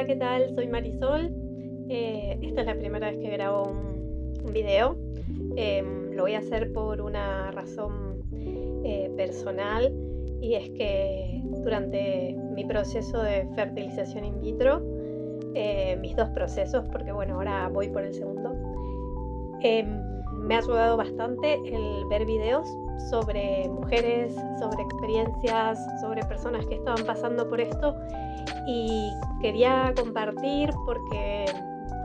Hola, ¿qué tal? Soy Marisol. Esta es la primera vez que grabo un video. Lo voy a hacer por una razón personal, y es que durante mi proceso de fertilización in vitro, mis dos procesos, porque bueno, ahora voy por el segundo, me ha ayudado bastante el ver videos sobre mujeres, sobre experiencias, sobre personas que estaban pasando por esto, y quería compartir porque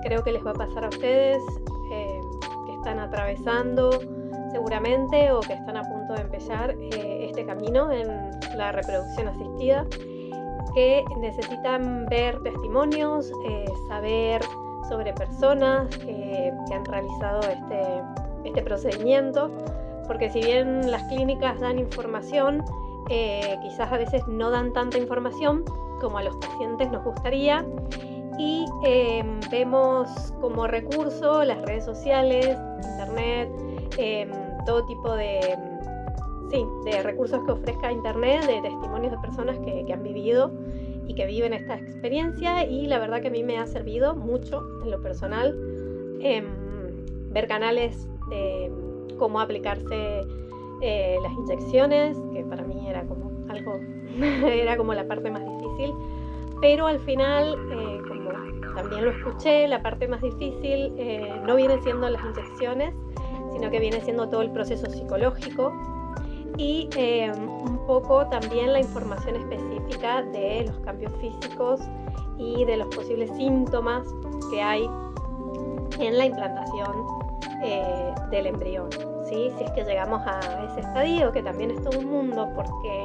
creo que les va a pasar a ustedes, que están atravesando seguramente o que están a punto de empezar este camino en la reproducción asistida, que necesitan ver testimonios, saber sobre personas que han realizado este procedimiento, porque si bien las clínicas dan información, quizás a veces no dan tanta información como a los pacientes nos gustaría, y vemos como recurso las redes sociales, internet, todo tipo de recursos que ofrezca internet, de testimonios de personas que han vivido y que viven esta experiencia, y la verdad que a mí me ha servido mucho en lo personal, ver canales de cómo aplicarse las inyecciones, que para mí era como algo, era como la parte más difícil, pero al final, como también lo escuché, la parte más difícil no viene siendo las inyecciones, sino que viene siendo todo el proceso psicológico y un poco también la información específica de los cambios físicos y de los posibles síntomas que hay en la implantación del embrión, ¿sí? Si es que llegamos a ese estadio, que también es todo un mundo, porque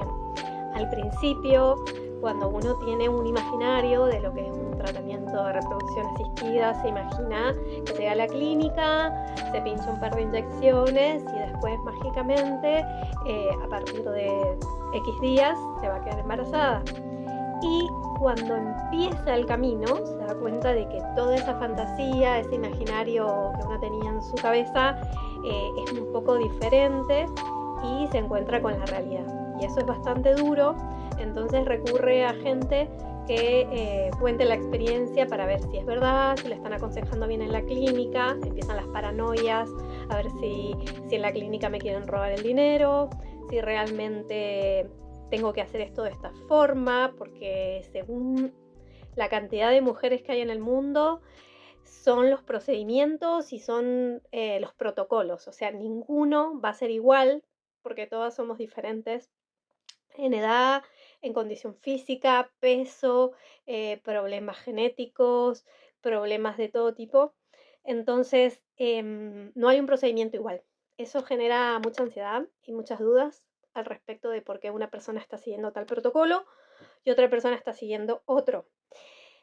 al principio, cuando uno tiene un imaginario de lo que es un tratamiento de reproducción asistida, se imagina que llega a la clínica, se pincha un par de inyecciones y después mágicamente, a partir de X días, se va a quedar embarazada. Y cuando empieza el camino, se da cuenta de que toda esa fantasía, ese imaginario que uno tenía en su cabeza, es un poco diferente y se encuentra con la realidad. Y eso es bastante duro, entonces recurre a gente que cuente la experiencia para ver si es verdad, si le están aconsejando bien en la clínica, empiezan las paranoias, a ver si en la clínica me quieren robar el dinero, si realmente tengo que hacer esto de esta forma, porque según la cantidad de mujeres que hay en el mundo, son los procedimientos y son los protocolos, o sea, ninguno va a ser igual, porque todas somos diferentes en edad, en condición física, peso, problemas genéticos, problemas de todo tipo. Entonces, no hay un procedimiento igual. Eso genera mucha ansiedad y muchas dudas al respecto de por qué una persona está siguiendo tal protocolo y otra persona está siguiendo otro.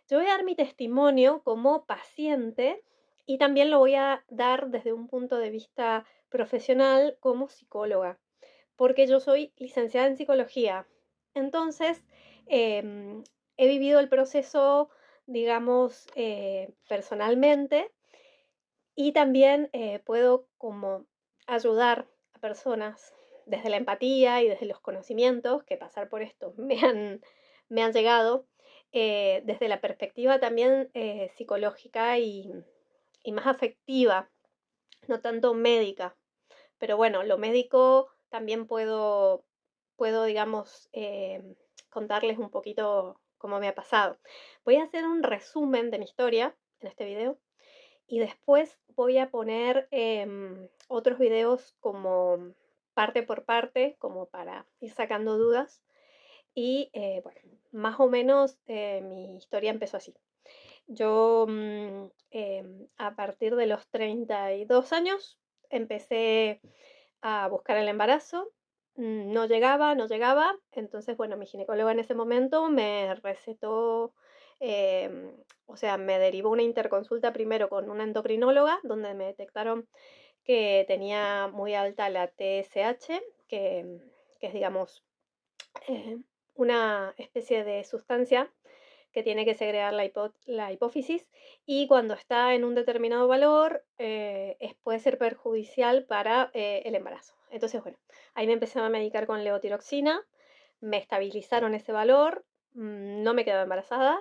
Yo voy a dar mi testimonio como paciente y también lo voy a dar desde un punto de vista profesional como psicóloga, porque yo soy licenciada en psicología. Entonces, he vivido el proceso, digamos, personalmente, y también puedo como ayudar a personas desde la empatía y desde los conocimientos que pasar por esto me han llegado, desde la perspectiva también psicológica y más afectiva, no tanto médica. Pero bueno, lo médico también puedo, digamos, contarles un poquito cómo me ha pasado. Voy a hacer un resumen de mi historia en este video y después voy a poner otros videos como parte por parte, como para ir sacando dudas. Y bueno, más o menos mi historia empezó así. Yo, a partir de los 32 años, empecé a buscar el embarazo. No llegaba, no llegaba. Entonces, bueno, mi ginecóloga en ese momento me recetó, o sea, me derivó una interconsulta primero con una endocrinóloga, donde me detectaron que tenía muy alta la TSH, que es, digamos, eh, una especie de sustancia que tiene que segregar la hipófisis, y cuando está en un determinado valor puede ser perjudicial para el embarazo. Entonces, bueno, ahí me empezaron a medicar con levotiroxina, me estabilizaron ese valor, no me quedaba embarazada,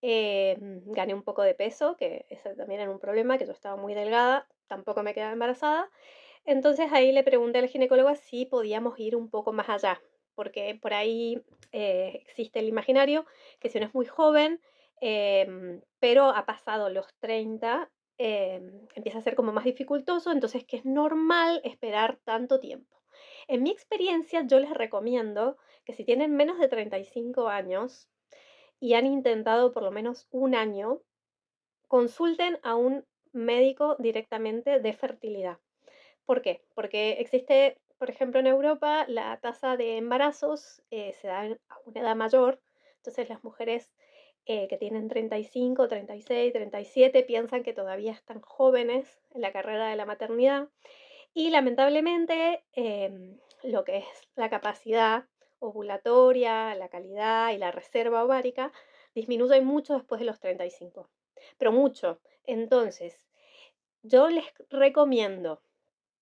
gané un poco de peso, que ese también era un problema, que yo estaba muy delgada, tampoco me quedaba embarazada. Entonces ahí le pregunté al ginecólogo si podíamos ir un poco más allá, porque por ahí existe el imaginario que si uno es muy joven, pero ha pasado los 30, empieza a ser como más dificultoso, entonces que es normal esperar tanto tiempo. En mi experiencia, yo les recomiendo que si tienen menos de 35 años y han intentado por lo menos un año, consulten a un médico directamente de fertilidad. ¿Por qué? Porque existe, por ejemplo, en Europa, la tasa de embarazos se da a una edad mayor, entonces las mujeres que tienen 35, 36, 37 piensan que todavía están jóvenes en la carrera de la maternidad y lamentablemente lo que es la capacidad ovulatoria, la calidad y la reserva ovárica disminuye mucho después de los 35, pero mucho. Entonces, yo les recomiendo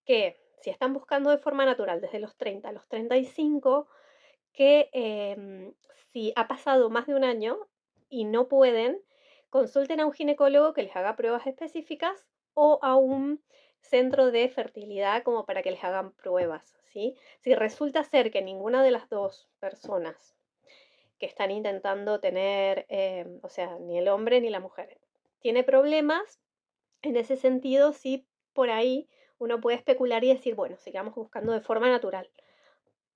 que si están buscando de forma natural desde los 30 a los 35, que si ha pasado más de un año y no pueden, consulten a un ginecólogo que les haga pruebas específicas o a un centro de fertilidad como para que les hagan pruebas, ¿sí? Si resulta ser que ninguna de las dos personas que están intentando tener, o sea, ni el hombre ni la mujer, tiene problemas, en ese sentido, sí, por ahí uno puede especular y decir, bueno, sigamos buscando de forma natural.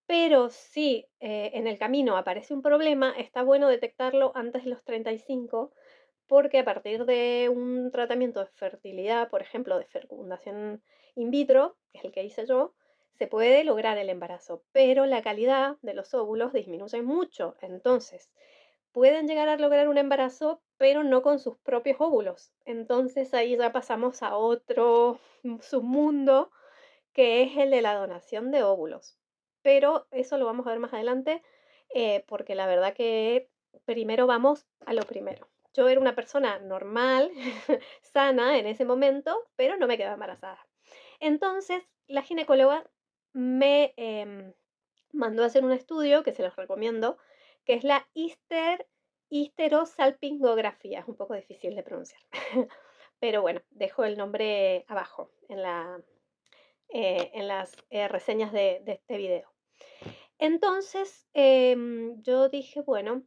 Pero si en el camino aparece un problema, está bueno detectarlo antes de los 35, porque a partir de un tratamiento de fertilidad, por ejemplo, de fecundación in vitro, que es el que hice yo, se puede lograr el embarazo, pero la calidad de los óvulos disminuye mucho. Entonces, pueden llegar a lograr un embarazo, pero no con sus propios óvulos. Entonces ahí ya pasamos a otro submundo que es el de la donación de óvulos. Pero eso lo vamos a ver más adelante, porque la verdad que primero vamos a lo primero. Yo era una persona normal, sana en ese momento, pero no me quedaba embarazada. Entonces, la ginecóloga me mandó a hacer un estudio que se los recomiendo, que es la histerosalpingografía. Es un poco difícil de pronunciar. Pero bueno, dejo el nombre abajo en las reseñas de este video. Entonces, yo dije, bueno,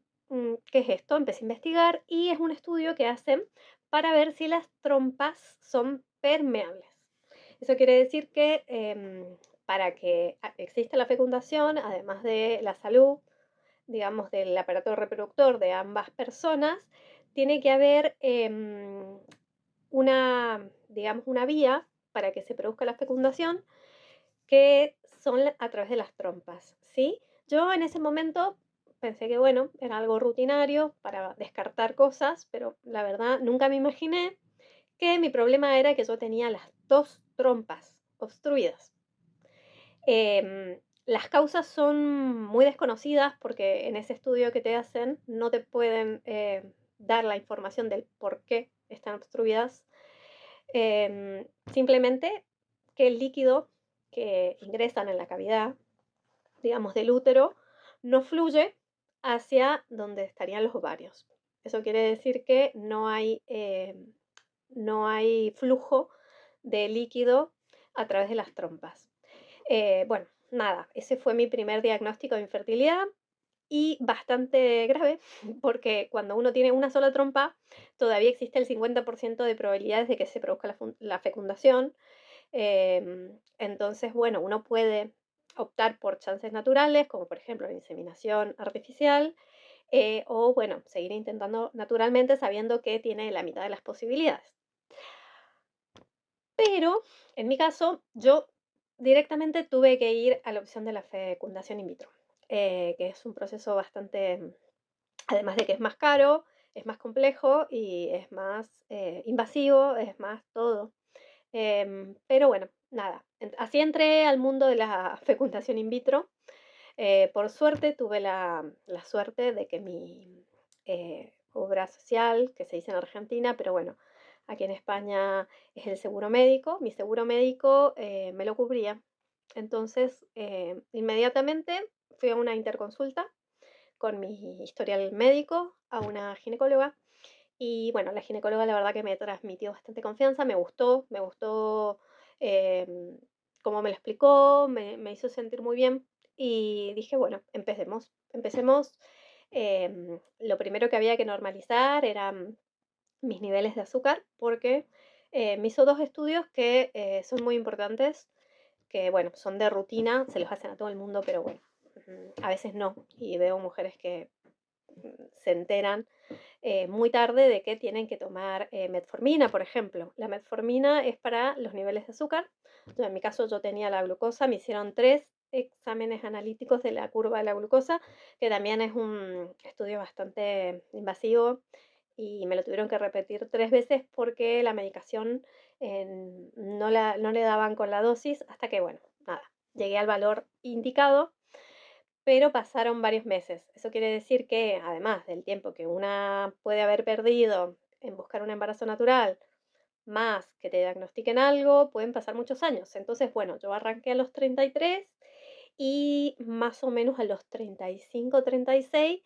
¿qué es esto? Empecé a investigar y es un estudio que hacen para ver si las trompas son permeables. Eso quiere decir que para que exista la fecundación, además de la salud, digamos, del aparato reproductor de ambas personas, tiene que haber una, digamos, una vía para que se produzca la fecundación que son a través de las trompas, ¿sí? Yo en ese momento pensé que, bueno, era algo rutinario para descartar cosas, pero la verdad nunca me imaginé que mi problema era que yo tenía las dos trompas obstruidas. Las causas son muy desconocidas porque en ese estudio que te hacen no te pueden dar la información del por qué están obstruidas. Simplemente que el líquido que ingresan en la cavidad, digamos, del útero, no fluye hacia donde estarían los ovarios. Eso quiere decir que no hay flujo de líquido a través de las trompas. Bueno, nada, ese fue mi primer diagnóstico de infertilidad y bastante grave, porque cuando uno tiene una sola trompa, todavía existe el 50% de probabilidades de que se produzca la fecundación. Entonces, bueno, uno puede optar por chances naturales, como por ejemplo la inseminación artificial, o bueno, seguir intentando naturalmente sabiendo que tiene la mitad de las posibilidades. Pero en mi caso, yo directamente tuve que ir a la opción de la fecundación in vitro, que es un proceso bastante, además de que es más caro, es más complejo y es más invasivo, es más todo. Pero bueno, nada, así entré al mundo de la fecundación in vitro. Por suerte tuve la suerte de que mi obra social, que se dice en Argentina, pero bueno, aquí en España es el seguro médico, mi seguro médico me lo cubría. Entonces, inmediatamente fui a una interconsulta con mi historial médico a una ginecóloga Y bueno, la ginecóloga la verdad que me transmitió bastante confianza, me gustó em, cómo me lo explicó, me hizo sentir muy bien y dije, bueno, empecemos, empecemos. Lo primero que había que normalizar eran mis niveles de azúcar porque me hizo dos estudios que son muy importantes, que bueno, son de rutina, se los hacen a todo el mundo, pero bueno, a veces no. Y veo mujeres que se enteran muy tarde de que tienen que tomar metformina, por ejemplo. La metformina es para los niveles de azúcar. En mi caso yo tenía la glucosa, me hicieron 3 exámenes analíticos de la curva de la glucosa, que también es un estudio bastante invasivo y me lo tuvieron que repetir 3 veces porque la medicación no le daban con la dosis hasta que, bueno, nada, llegué al valor indicado, pero pasaron varios meses. Eso quiere decir que, además del tiempo que una puede haber perdido en buscar un embarazo natural, más que te diagnostiquen algo, pueden pasar muchos años. Entonces, bueno, yo arranqué a los 33 y más o menos a los 35, 36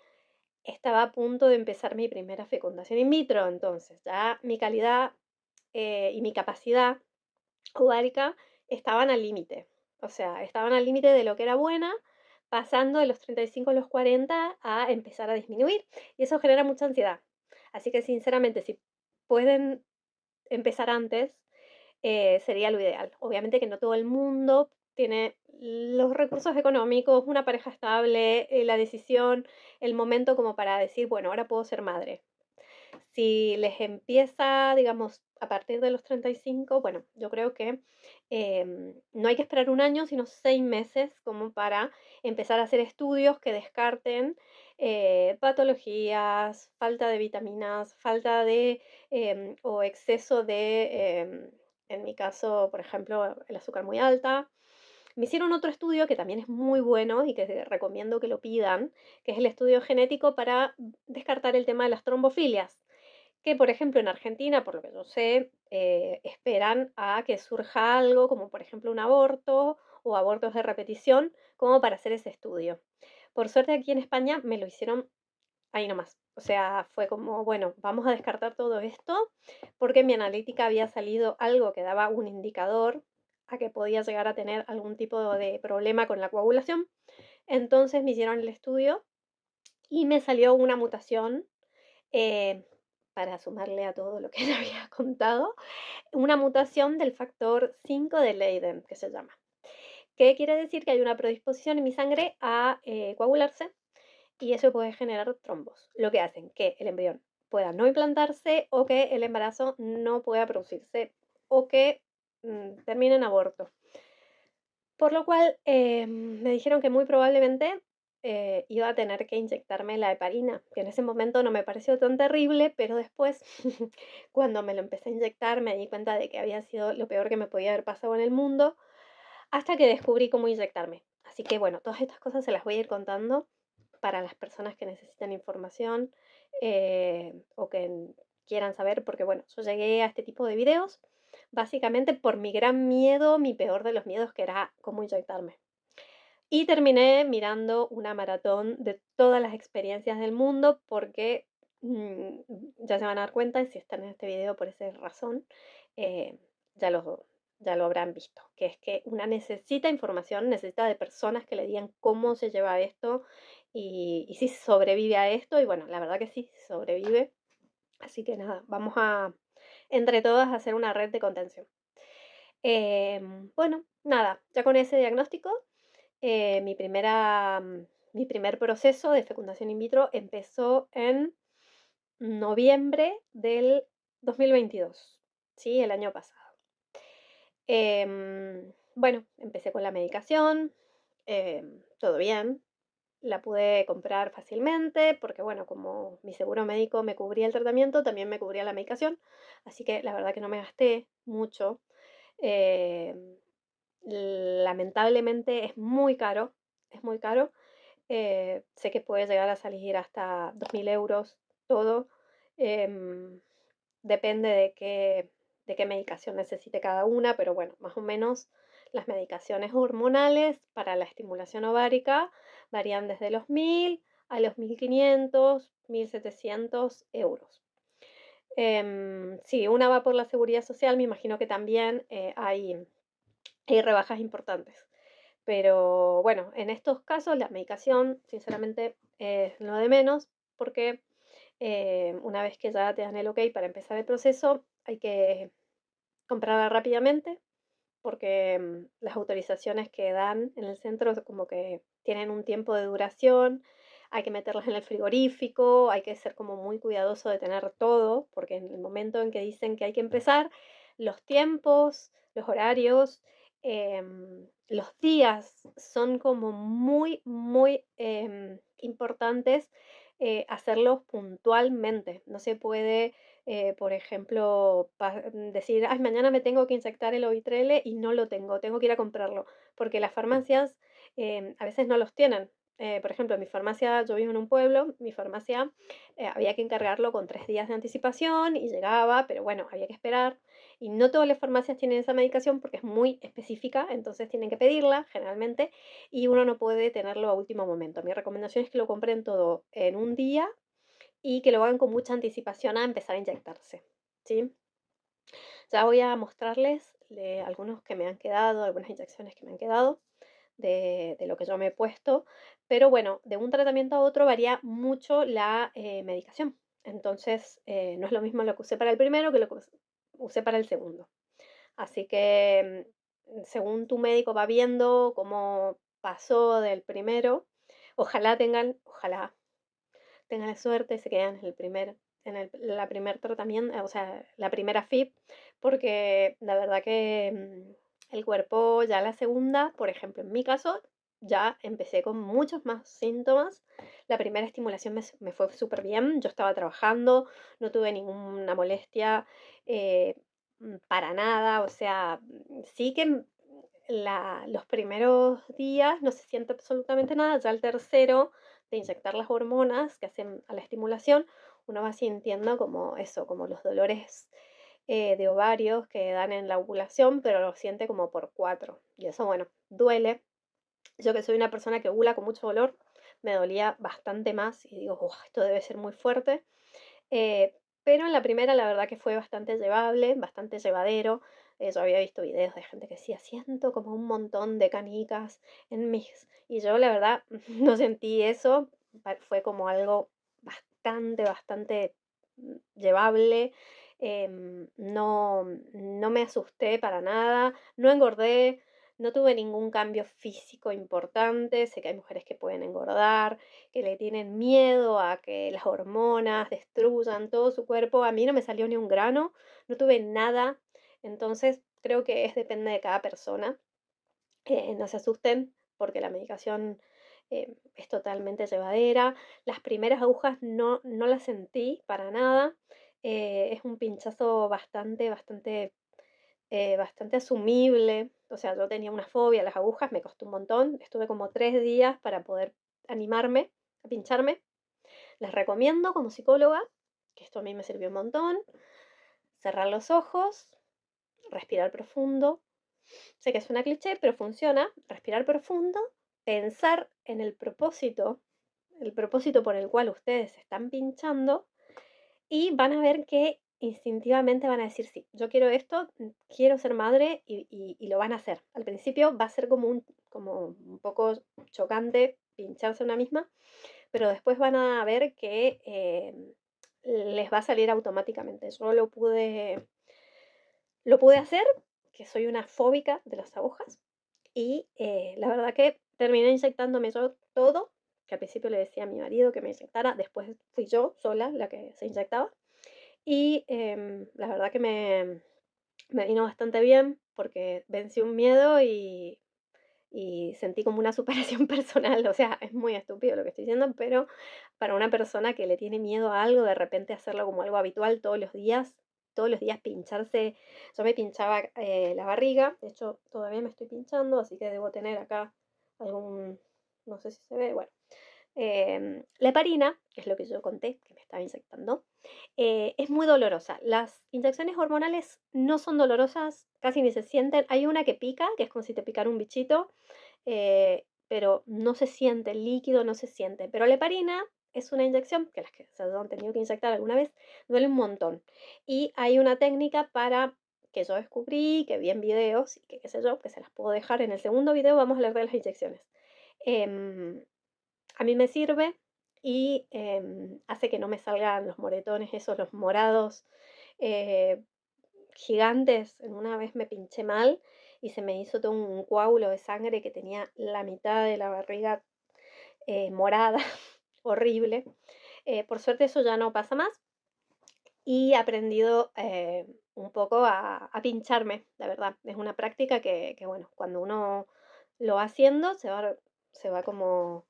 estaba a punto de empezar mi primera fecundación in vitro. Entonces, ya mi calidad y mi capacidad ovárica estaban al límite. O sea, estaban al límite de lo que era buena, pasando de los 35 a los 40 a empezar a disminuir. Y eso genera mucha ansiedad. Así que sinceramente, si pueden empezar antes, sería lo ideal. Obviamente que no todo el mundo tiene los recursos económicos, una pareja estable, la decisión, el momento como para decir, bueno, ahora puedo ser madre. Si les empieza, digamos, a partir de los 35, bueno, yo creo que no hay que esperar un año, sino 6 meses como para empezar a hacer estudios que descarten patologías, falta de vitaminas, falta de o exceso de, en mi caso, por ejemplo, el azúcar muy alta. Me hicieron otro estudio que también es muy bueno y que recomiendo que lo pidan, que es el estudio genético para descartar el tema de las trombofilias, que por ejemplo en Argentina, por lo que yo sé, esperan a que surja algo como por ejemplo un aborto o abortos de repetición, como para hacer ese estudio. Por suerte aquí en España me lo hicieron ahí nomás. O sea, fue como, bueno, vamos a descartar todo esto, porque en mi analítica había salido algo que daba un indicador a que podía llegar a tener algún tipo de problema con la coagulación. Entonces me hicieron el estudio y me salió una mutación, eh, para sumarle a todo lo que le había contado, una mutación del factor 5 de Leiden, que se llama. ¿Qué quiere decir? Que hay una predisposición en mi sangre a coagularse y eso puede generar trombos, lo que hacen que el embrión pueda no implantarse o que el embarazo no pueda producirse o que termine en aborto. Por lo cual me dijeron que muy probablemente iba a tener que inyectarme la heparina, que en ese momento no me pareció tan terrible, pero después, cuando me lo empecé a inyectar, me di cuenta de que había sido lo peor que me podía haber pasado en el mundo, hasta que descubrí cómo inyectarme. Así que bueno, todas estas cosas se las voy a ir contando para las personas que necesitan información o que quieran saber, porque bueno, yo llegué a este tipo de videos básicamente por mi gran miedo, mi peor de los miedos, que era cómo inyectarme. Y terminé mirando una maratón de todas las experiencias del mundo porque ya se van a dar cuenta, y si están en este video por esa razón, eh, ya lo, ya lo habrán visto, que es que una necesita información, necesita de personas que le digan cómo se lleva esto y si sobrevive a esto. Y bueno, la verdad que sí, sobrevive. Así que nada, vamos a, entre todas, hacer una red de contención. Bueno, nada, ya con ese diagnóstico, mi primer proceso de fecundación in vitro empezó en noviembre del 2022, ¿sí? El año pasado. Bueno, empecé con la medicación, todo bien, la pude comprar fácilmente porque, bueno, como mi seguro médico me cubría el tratamiento, también me cubría la medicación, así que la verdad que no me gasté mucho. Em, Lamentablemente es muy caro. Sé que puede llegar a salir hasta 2000 € todo. em, Depende de qué medicación necesite cada una, pero bueno, más o menos las medicaciones hormonales para la estimulación ovárica varían desde los 1000 a los 1500, 1700 euros. Si una va por la seguridad social, me imagino que también hay rebajas importantes. Pero bueno, en estos casos la medicación, sinceramente, es lo de menos, porque una vez que ya te dan el ok para empezar el proceso, hay que comprarla rápidamente, porque las autorizaciones que dan en el centro como que tienen un tiempo de duración, hay que meterlas en el frigorífico, hay que ser como muy cuidadoso de tener todo, porque en el momento en que dicen que hay que empezar, los tiempos, los horarios, los días son como muy, muy importantes, hacerlos puntualmente. No se puede por ejemplo, decir, ay, mañana me tengo que inyectar el Ovitrele y no lo tengo, tengo que ir a comprarlo, porque las farmacias a veces no los tienen. Por ejemplo, mi farmacia, yo vivo en un pueblo, mi farmacia había que encargarlo con 3 días de anticipación y llegaba, pero bueno, había que esperar. Y no todas las farmacias tienen esa medicación porque es muy específica, entonces tienen que pedirla generalmente y uno no puede tenerlo a último momento. Mi recomendación es que lo compren todo en un día y que lo hagan con mucha anticipación a empezar a inyectarse, ¿sí? Ya voy a mostrarles algunos que me han quedado, algunas inyecciones que me han quedado de lo que yo me he puesto, pero bueno, de un tratamiento a otro varía mucho la medicación. Entonces, no es lo mismo lo que usé para el primero que lo que usé para el segundo. Así que, según tu médico va viendo cómo pasó del primero, ojalá tengan la suerte, se quedan en el primer, la primer tratamiento, o sea, la primera FIP, porque la verdad que el cuerpo ya la segunda, por ejemplo, en mi caso, ya empecé con muchos más síntomas. La primera estimulación me fue súper bien, yo estaba trabajando, no tuve ninguna molestia para nada, o sea, sí que los primeros días no se siente absolutamente nada, ya el tercero de inyectar las hormonas que hacen a la estimulación, uno va sintiendo como eso, como los dolores de ovarios que dan en la ovulación, pero lo siente como por cuatro. Y eso, bueno, duele. Yo que soy una persona que ovula con mucho dolor, me dolía bastante más y digo, "Uf, esto debe ser muy fuerte". Pero en la primera la verdad que fue bastante llevable, bastante llevadero. Yo había visto videos de gente que decía, siento como un montón de canicas en mis... Y yo la verdad no sentí eso, fue como algo bastante llevable. No me asusté para nada, no engordé, no tuve ningún cambio físico importante. Sé que hay mujeres que pueden engordar, que le tienen miedo a que las hormonas destruyan todo su cuerpo. A mí no me salió ni un grano, no tuve nada. Entonces, creo que depende de cada persona. No se asusten porque la medicación es totalmente llevadera. Las primeras agujas no las sentí para nada. Es un pinchazo bastante asumible. O sea, yo tenía una fobia a las agujas, me costó un montón. Estuve como 3 días para poder animarme a pincharme. Les recomiendo como psicóloga, que esto a mí me sirvió un montón, cerrar los ojos, respirar profundo. Sé que suena cliché, pero funciona. Respirar profundo, pensar en el propósito por el cual ustedes se están pinchando y van a ver que instintivamente van a decir, sí, yo quiero esto, quiero ser madre y lo van a hacer. Al principio va a ser como un poco chocante pincharse una misma, pero después van a ver que les va a salir automáticamente. Yo lo pude hacer, que soy una fóbica de las agujas, y la verdad que terminé inyectándome yo todo, que al principio le decía a mi marido que me inyectara, después fui yo sola la que se inyectaba, y la verdad que me vino bastante bien porque vencí un miedo y sentí como una superación personal. O sea, es muy estúpido lo que estoy diciendo, pero para una persona que le tiene miedo a algo, de repente hacerlo como algo habitual todos los días pincharse. Yo me pinchaba la barriga, de hecho todavía me estoy pinchando, así que debo tener acá algún, no sé si se ve, bueno. La heparina, que es lo que yo conté, que me estaba inyectando, es muy dolorosa. Las inyecciones hormonales no son dolorosas, casi ni se sienten. Hay una que pica, que es como si te picara un bichito, pero no se siente, el líquido no se siente. Pero la heparina es una inyección, que las que se han tenido que inyectar alguna vez, duele un montón. Y hay una técnica para que yo descubrí, que vi en videos y que qué sé yo, que se las puedo dejar. En el segundo video vamos a hablar de las inyecciones. Em, a mí me sirve y hace que no me salgan los moretones, esos, los morados eh, gigantes. Una vez me pinché mal y se me hizo todo un coágulo de sangre que tenía la mitad de la barriga morada, horrible. Por suerte eso ya no pasa más y he aprendido un poco a pincharme, la verdad. Es una práctica que, bueno, cuando uno lo va haciendo se va como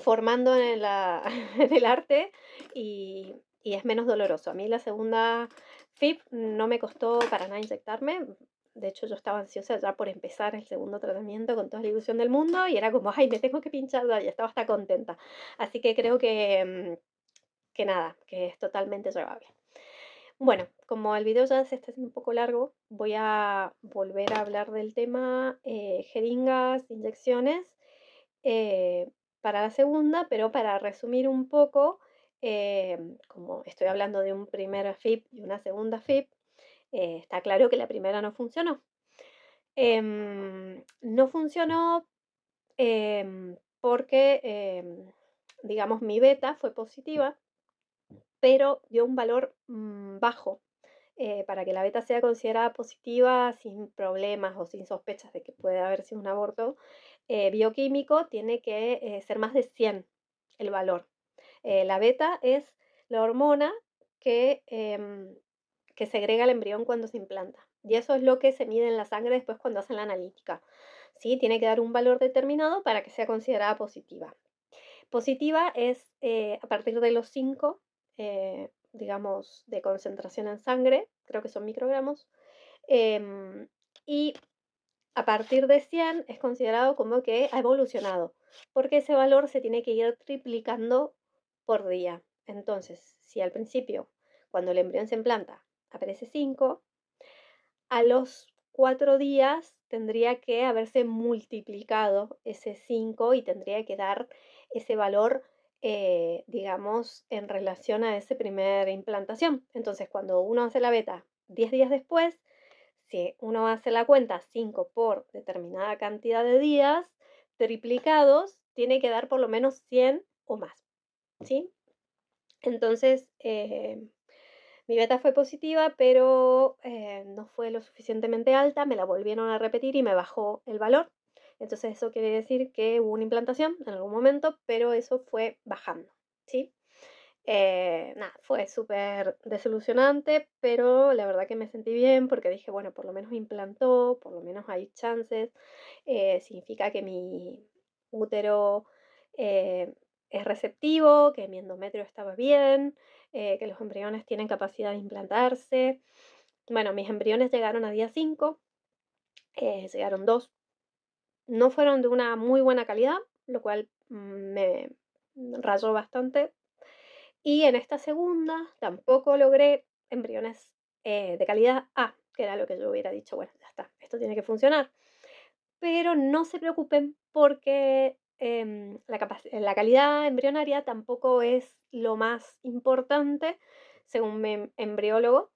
formando en el arte y es menos doloroso. A mí la segunda FIP no me costó para nada inyectarme. De hecho, yo estaba ansiosa ya por empezar el segundo tratamiento con toda la ilusión del mundo y era como, ay, me tengo que pinchar, y estaba hasta contenta. Así que creo que nada, que es totalmente llevable. Bueno, como el video ya se está haciendo un poco largo, voy a volver a hablar del tema jeringas, inyecciones, eh, para la segunda, pero para resumir un poco, como estoy hablando de un primer FIP y una segunda FIP, está claro que la primera no funcionó. No funcionó porque, digamos, mi beta fue positiva, pero dio un valor bajo. Para que la beta sea considerada positiva sin problemas o sin sospechas de que puede haber sido un aborto bioquímico, tiene que ser más de 100 el valor. La beta es la hormona que segrega el embrión cuando se implanta. Y eso es lo que se mide en la sangre después cuando hacen la analítica. ¿Sí? Tiene que dar un valor determinado para que sea considerada positiva. Positiva es a partir de los 5, digamos, de concentración en sangre, creo que son microgramos, y a partir de 100 es considerado como que ha evolucionado, porque ese valor se tiene que ir triplicando por día. Entonces, si al principio, cuando el embrión se implanta, aparece 5, a los 4 días tendría que haberse multiplicado ese 5 y tendría que dar ese valor, digamos, en relación a esa primera implantación. Entonces, cuando uno hace la beta 10 días después, si uno hace la cuenta 5 por determinada cantidad de días triplicados, tiene que dar por lo menos 100 o más, ¿sí? Entonces, mi beta fue positiva, pero no fue lo suficientemente alta, me la volvieron a repetir y me bajó el valor. Entonces eso quiere decir que hubo una implantación en algún momento, pero eso fue bajando, ¿sí? Nada, fue súper desilusionante, pero la verdad que me sentí bien porque dije, bueno, por lo menos implantó, por lo menos hay chances, significa que mi útero eh, es receptivo, que mi endometrio estaba bien, que los embriones tienen capacidad de implantarse. Bueno, mis embriones llegaron a día 5, llegaron dos, no fueron de una muy buena calidad, lo cual me rayó bastante. Y en esta segunda tampoco logré embriones de calidad A, que era lo que yo hubiera dicho, bueno, ya está, esto tiene que funcionar. Pero no se preocupen porque la calidad embrionaria tampoco es lo más importante, según mi embriólogo.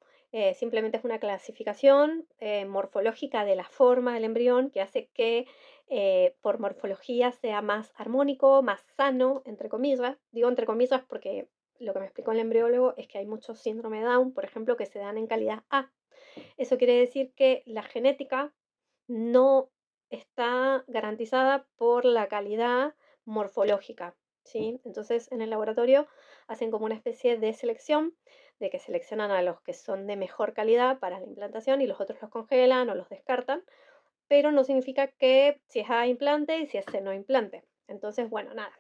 Simplemente es una clasificación morfológica de la forma del embrión que hace que por morfología sea más armónico, más sano, entre comillas. Digo entre comillas porque lo que me explicó el embriólogo es que hay muchos síndrome de Down, por ejemplo, que se dan en calidad A. Eso quiere decir que la genética no está garantizada por la calidad morfológica, ¿sí? Entonces, en el laboratorio hacen como una especie de selección, de que seleccionan a los que son de mejor calidad para la implantación y los otros los congelan o los descartan, pero no significa que si es A implante y si es C no implante. Entonces, bueno, nada.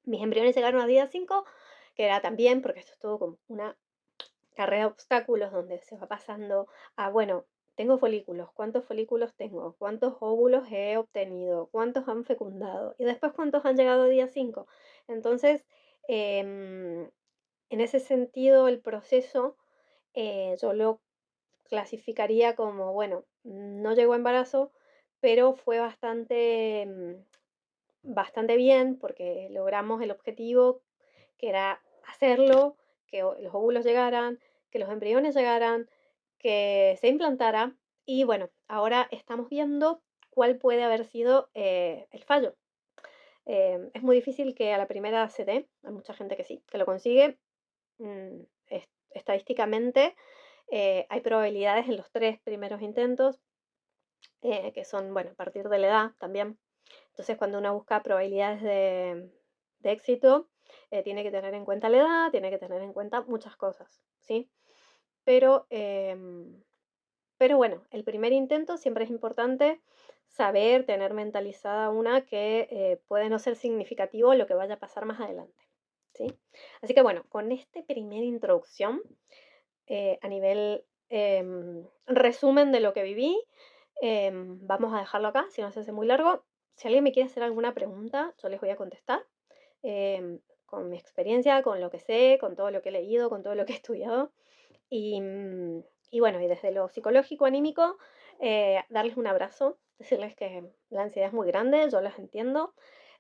Mis embriones llegaron a día 5, que era también, porque esto es todo como una carrera de obstáculos donde se va pasando a, bueno, tengo folículos, ¿cuántos folículos tengo? ¿Cuántos óvulos he obtenido? ¿Cuántos han fecundado? Y después, ¿cuántos han llegado a día 5? Entonces, en ese sentido, el proceso yo lo clasificaría como, bueno, no llegó a embarazo, pero fue bastante bien porque logramos el objetivo que era hacerlo, que los óvulos llegaran, que los embriones llegaran, que se implantara. Y bueno, ahora estamos viendo cuál puede haber sido el fallo. Es muy difícil que a la primera se dé, hay mucha gente que sí, que lo consigue. Estadísticamente hay probabilidades en los 3 primeros intentos, que son, bueno, a partir de la edad también. Entonces, cuando uno busca probabilidades de éxito, tiene que tener en cuenta la edad, tiene que tener en cuenta muchas cosas, ¿sí? Pero, pero bueno, el primer intento siempre es importante saber, tener mentalizada una que puede no ser significativo lo que vaya a pasar más adelante, ¿sí? Así que bueno, con esta primera introducción, a nivel resumen de lo que viví, vamos a dejarlo acá, si no se hace muy largo. Si alguien me quiere hacer alguna pregunta, yo les voy a contestar con mi experiencia, con lo que sé, con todo lo que he leído, con todo lo que he estudiado. Y, y bueno, y desde lo psicológico, anímico, darles un abrazo, decirles que la ansiedad es muy grande, yo las entiendo.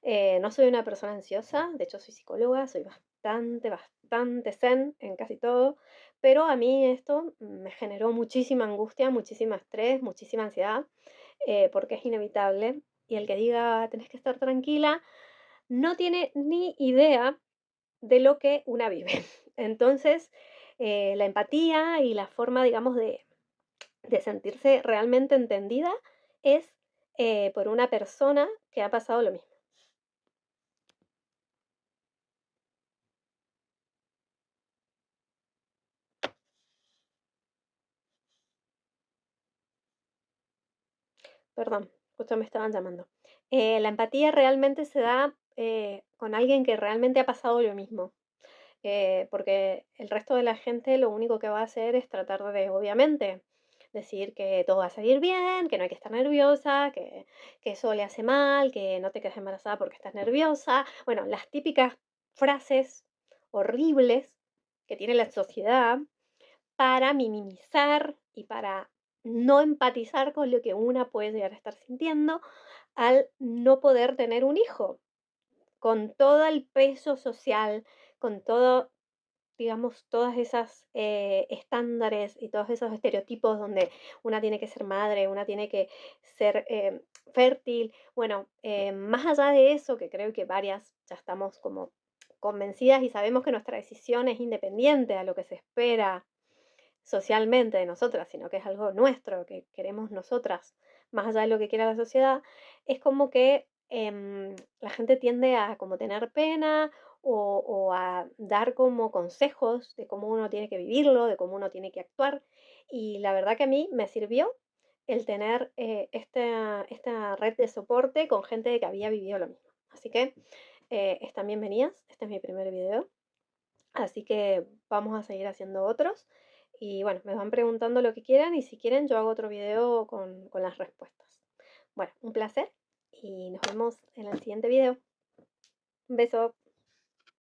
No soy una persona ansiosa, de hecho soy psicóloga, soy bastante zen en casi todo, pero a mí esto me generó muchísima angustia, muchísimo estrés, muchísima ansiedad, porque es inevitable. Y el que diga tenés que estar tranquila, no tiene ni idea de lo que una vive. Entonces, la empatía y la forma, digamos, de sentirse realmente entendida es por una persona que ha pasado lo mismo. Perdón, justo me estaban llamando. La empatía realmente se da con alguien que realmente ha pasado lo mismo. Porque el resto de la gente lo único que va a hacer es tratar de, obviamente, decir que todo va a salir bien, que no hay que estar nerviosa, que eso le hace mal, que no te quedes embarazada porque estás nerviosa. Bueno, las típicas frases horribles que tiene la sociedad para minimizar y para no empatizar con lo que una puede llegar a estar sintiendo al no poder tener un hijo, con todo el peso social, con todo, digamos, todas esas estándares y todos esos estereotipos donde una tiene que ser madre, una tiene que ser fértil. Bueno, más allá de eso, que creo que varias ya estamos como convencidas y sabemos que nuestra decisión es independiente a lo que se espera socialmente de nosotras, sino que es algo nuestro, que queremos nosotras, más allá de lo que quiera la sociedad, es como que la gente tiende a como tener pena o a dar como consejos de cómo uno tiene que vivirlo, de cómo uno tiene que actuar. Y la verdad que a mí me sirvió el tener esta red de soporte con gente que había vivido lo mismo. Así que están bienvenidas, este es mi primer video. Así que vamos a seguir haciendo otros. Y bueno, me van preguntando lo que quieran y si quieren yo hago otro video con las respuestas. Bueno, un placer y nos vemos en el siguiente video. Un beso.